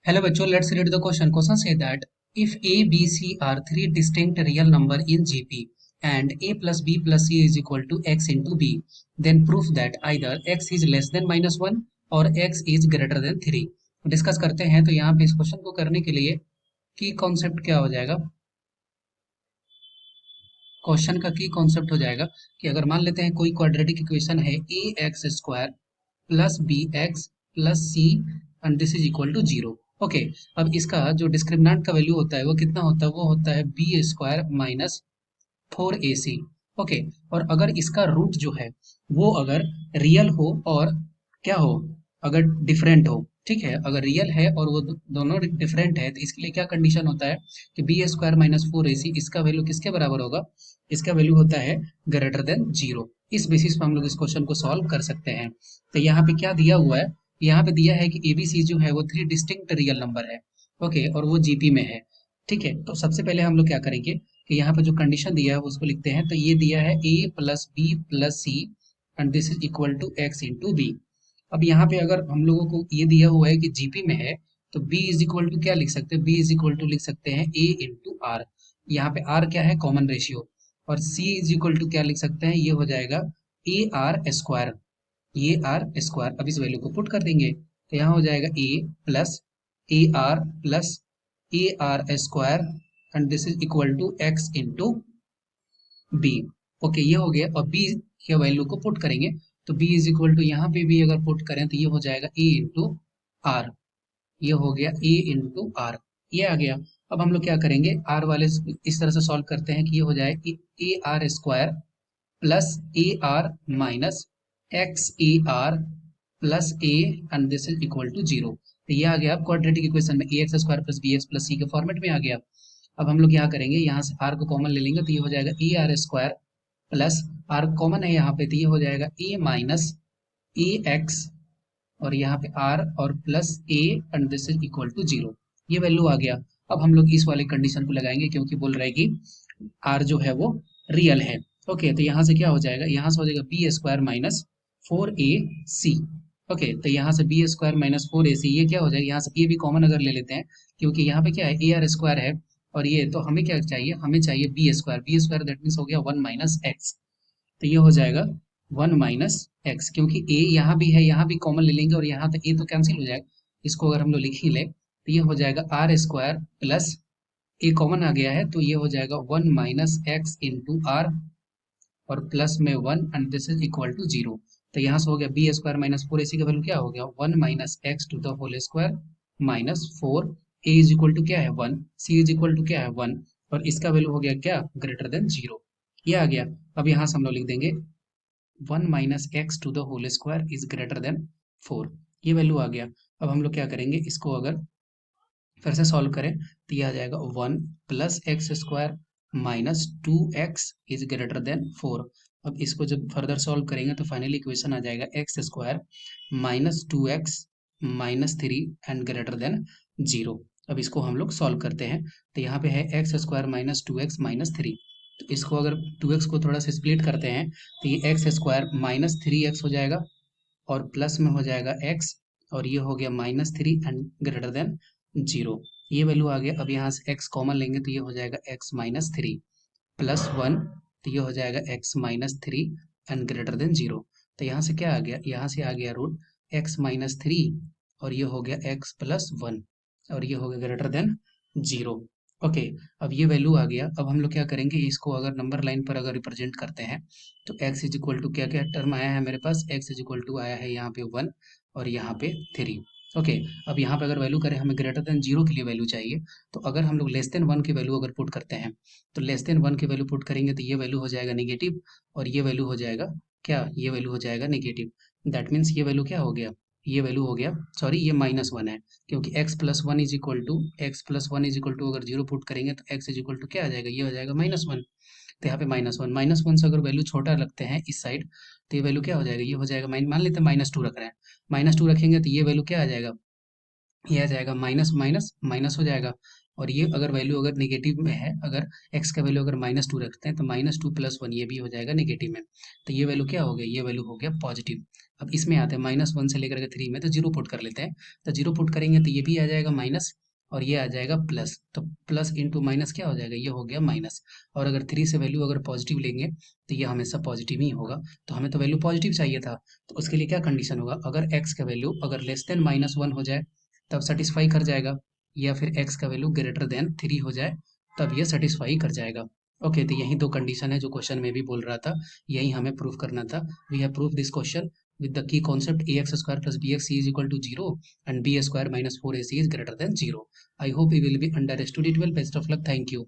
Hello bachcho, let's read the question. Question say that if A, B, C are three distinct real number in GP and A plus B plus C is equal to X into B, then prove that either X is less than -1 और X is greater than 3. Discuss करते हैं तो यहाँ पे इस question को करने के लिए की कॉन्सेप्ट क्या हो जाएगा। क्वेश्चन का की कॉन्सेप्ट हो जाएगा कि अगर मान लेते हैं कोई क्वाड्रेटिक इक्वेशन है A X square plus B X plus C and this is equal to 0। Okay, अब इसका जो डिस्क्रिमिनेंट का वैल्यू होता है वो कितना होता है, वो होता है B square minus 4ac। Okay, और अगर इसका रूट जो है वो अगर रियल हो और क्या हो, अगर डिफरेंट हो, ठीक है, अगर रियल है और वो दोनों डिफरेंट है तो इसके लिए क्या कंडीशन होता है कि बी स्क्वायर माइनस 4ac इसका वैल्यू किसके बराबर होगा, इसका वैल्यू होता है ग्रेटर देन 0। इस बेसिस पे हम लोग इस क्वेश्चन को सॉल्व कर सकते हैं। तो यहाँ पे क्या दिया हुआ है, यहाँ पे दिया है कि एबीसी जो है वो थ्री डिस्टिंक्ट रियल नंबर है। ओके, और वो जीपी में है। ठीक है, तो सबसे पहले हम लोग क्या करेंगे कि यहाँ पे जो कंडीशन दिया है उसको लिखते हैं। तो ये दिया है a plus b plus C and this is equal to x into b. अब यहाँ पे अगर हम लोगों को ये दिया हुआ है कि जीपी में है तो b इज इक्वल टू क्या लिख सकते हैं, b इज इक्वल टू लिख सकते हैं a इंटू आर। यहाँ पे r क्या है, कॉमन रेशियो। और c इज इक्वल टू क्या लिख सकते हैं, ये हो जाएगा ए आर स्क्वायर, ये आर स्क्वायर। अब इस वैल्यू को पुट कर देंगे तो यहाँ हो जाएगा a plus A R square and this is equal to x into b. Okay, ये हो गया। और बी के वैल्यू को पुट करेंगे तो बी इज इक्वल टू यहाँ पे भी अगर पुट करें तो ये हो जाएगा ए इंटू आर, ये हो गया ए इंटू आर, ये आ गया। अब हम लोग क्या करेंगे, आर वाले इस तरह से सॉल्व करते हैं कि ये हो जाए A are square plus A R minus X A R plus A and this is equal to 0। तो ये आ गया अब क्वाड्रेटिक इक्वेशन में A X square plus B X plus C के फॉर्मेट में आ गया। अब हम लोग क्या करेंगे, यहाँ से आर को कॉमन ले लेंगे तो ये हो जाएगा a are square plus r common है यहाँ पे तो ये हो जाएगा ए माइनस ए एक्स और यहाँ पे आर और plus A and this is equal to 0। ये वैल्यू आ गया। अब हम लोग इस वाले कंडीशन को लगाएंगे क्योंकि बोल रहा है कि आर जो है वो रियल है। ओके, तो यहाँ से क्या हो जाएगा, यहाँ से हो जाएगा B square minus 4ac। Okay, तो यहाँ से बी स्क्वायर माइनस 4ac ये क्या हो जाएगा, यहाँ से ए भी कॉमन अगर ले लेते हैं क्योंकि यहाँ पे क्या है ए आर स्क्वायर है और ये तो हमें क्या चाहिए, हमें चाहिए बी स्क्वायर दैट मीन्स हो गया 1 माइनस एक्स। तो ये हो जाएगा 1 माइनस एक्स, क्योंकि ए यहाँ भी है, यहाँ भी कॉमन ले लेंगे और यहाँ तो ए तो कैंसिल हो जाएगा। इसको अगर हम लोग लिख ही ले तो ये हो जाएगा R square plus A common आ गया है तो ये हो जाएगा 1 माइनस एक्स इंटू आर और प्लस में 1 and this is equal to 0। तो यहाँ से हो गया बी स्क्वायर माइनस 4ac का वैल्यू क्या हो गया, 1 minus x to the whole square minus 4, a is equal to क्या है 1, सी इज इक्वल टू क्या है 1 और इसका वैल्यू हो गया क्या, ग्रेटर देन 0। ये आ गया। अब यहाँ से हम लोग लिख देंगे 1 minus x to the whole square is greater than 4, ये वैल्यू आ गया। अब हम लोग क्या करेंगे, इसको अगर फिर से सॉल्व करें तो ये आ जाएगा 1 plus x square minus 2x is greater than 4। अब इसको जब फर्दर सॉल्व करेंगे तो फाइनली इक्वेशन आ जाएगा x square minus 2x minus 3 and greater than 0। अब इसको हम लोग सॉल्व करते हैं तो यहाँ पे है x square minus 2x minus 3। तो इसको अगर 2x को थोड़ा सा स्प्लिट करते हैं तो ये एक्स स्क्वायर माइनस 3x हो जाएगा और प्लस में हो जाएगा x और ये हो गया माइनस 3 एंड ग्रेटर देन 0। ये वैल्यू आ गया। अब यहाँ से x कॉमन लेंगे तो ये हो जाएगा x माइनस 3 प्लस 1 तो ये हो जाएगा x minus 3 and greater than 0। तो यहाँ से क्या आ गया, यहाँ से आ गया रूट x माइनस 3 और ये हो गया x प्लस 1 और ये हो गया ग्रेटर देन 0। ओके, अब ये वैल्यू आ गया। अब हम लोग क्या करेंगे, इसको अगर नंबर लाइन पर अगर रिप्रेजेंट करते हैं तो x इज इक्वल टू क्या क्या टर्म आया है मेरे पास, x इज इक्वल टू आया है यहाँ पे 1 और यहाँ पे 3। ओके, अब यहाँ पे अगर वैल्यू करें, हमें ग्रेटर देन 0 के लिए वैल्यू चाहिए तो अगर हम लोग लेस देन 1 की वैल्यू अगर पुट करते हैं तो लेस देन 1 की वैल्यू पुट करेंगे तो ये वैल्यू हो जाएगा नेगेटिव और ये वैल्यू हो जाएगा क्या, ये वैल्यू हो जाएगा नेगेटिव। दैट मीन्स ये वैल्यू क्या हो गया, ये वैल्यू हो गया, सॉरी ये -1 है क्योंकि x plus one is equal to अगर 0 पुट करेंगे तो x इज इक्वल टू क्या आ जाएगा, ये हो जाएगा -1। तो यहाँ पे -1 से अगर वैल्यू छोटा रखते हैं इस साइड तो ये वैल्यू क्या हो जाएगा, ये हो जाएगा मान लेते हैं -2 रख रहे हैं, -2 रखेंगे तो ये वैल्यू क्या आ जाएगा, ये आ जाएगा माइनस माइनस माइनस हो जाएगा। और ये अगर वैल्यू अगर नेगेटिव में है, अगर x का वैल्यू अगर -2 रखते हैं तो -2 प्लस 1 ये भी हो जाएगा नेगेटिव में। तो ये वैल्यू क्या हो गया, ये वैल्यू हो गया पॉजिटिव। अब इसमें आते हैं -1 से लेकर के 3 में, तो जीरो पुट कर लेते हैं। तो जीरो पुट करेंगे तो ये भी आ जाएगा माइनस और ये आ जाएगा प्लस। तो प्लस इंटू माइनस क्या हो जाएगा, ये हो गया माइनस। और अगर 3 से वैल्यू अगर पॉजिटिव लेंगे तो ये हमेशा पॉजिटिव ही होगा। तो हमें तो वैल्यू पॉजिटिव चाहिए था, तो उसके लिए क्या कंडीशन होगा, अगर एक्स का वैल्यू अगर लेस देन -1 हो जाए तब सेटिस्फाई कर जाएगा, या फिर एक्स का वैल्यू ग्रेटर देन 3 हो जाए तब ये सेटिस्फाई कर जाएगा। ओके, तो यही दो कंडीशन है जो क्वेश्चन में भी बोल रहा था, यही हमें प्रूव करना था। We have prove this question with the key concept ax square plus bx is equal to 0 and b square minus 4ac is greater than 0. I hope you will be understood it well. Best of luck. Thank you.